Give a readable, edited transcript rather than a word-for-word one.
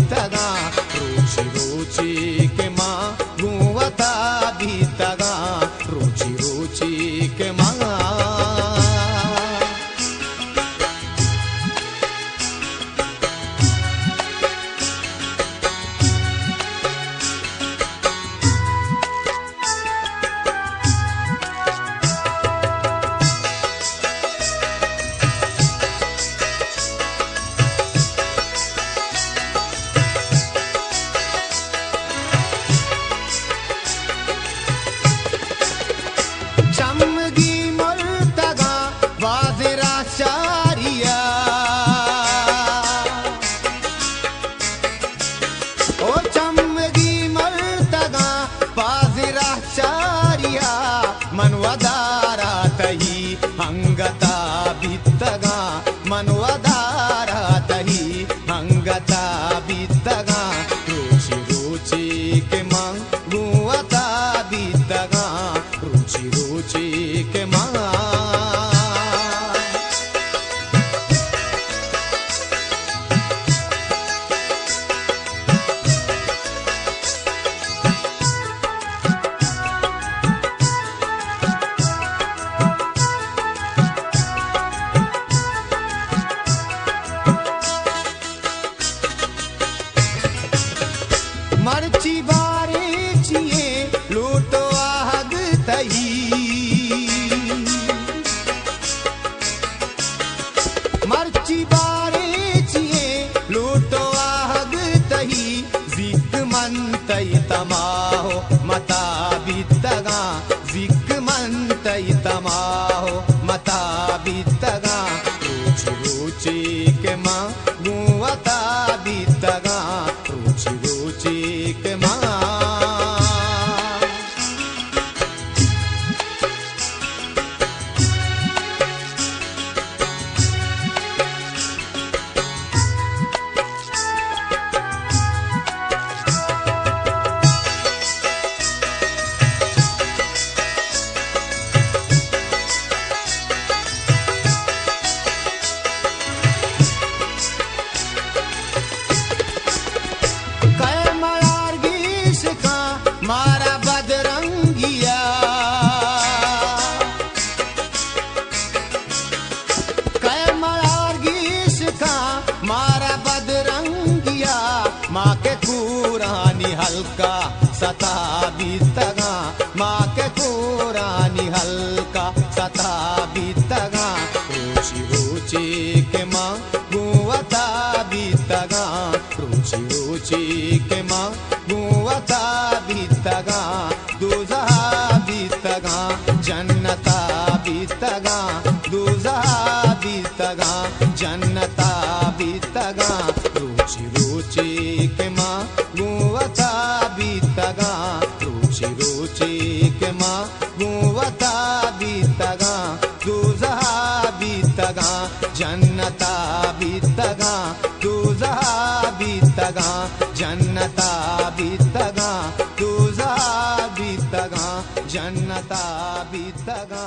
बीतगा रुचि रुचि के माँ गुवता बीतगा रुचि रुचि के माँ मनवदारा तही हंगता बीतगा मनवदारा तही हंगता बीतगा रुचि रुचि के माँ गुवता बीतगा रुचि रुचि के माँ मर्ची बारे चिए लूटो आहग तही मर्ची बारे चिए लूटो आहग तही जिक मन तई तमाहो मता बीतगा जिक मन तई तमाहो मता बीतगा रुचि रुचि के माँ गुवता बीतगा रुचि रुचि के माँ मारा बदरंगिया कै मयारगीश का मारा बदरंगिया माँ के कुरानी हल्का सता बीतगा माँ के कुरानी हल्का सता बीतगा रुचि रुचि के माँ गुवता बीतगा रुचि रुचि के माँ गुवता बीतगा दूज़ा बीतगा जन्नता बीतगा दूज़ा बीतगा जन्नता बीतगा रुचि रुचि के माँ गुवता बीतगा रुचि रुचि के माँ गुवता बीतगा दूज़ा बीतगा जन्नता बीतगा दूज़ा बीतगा जन्नता बीतगा दूज़ा बीतगा जन्नता बीतगा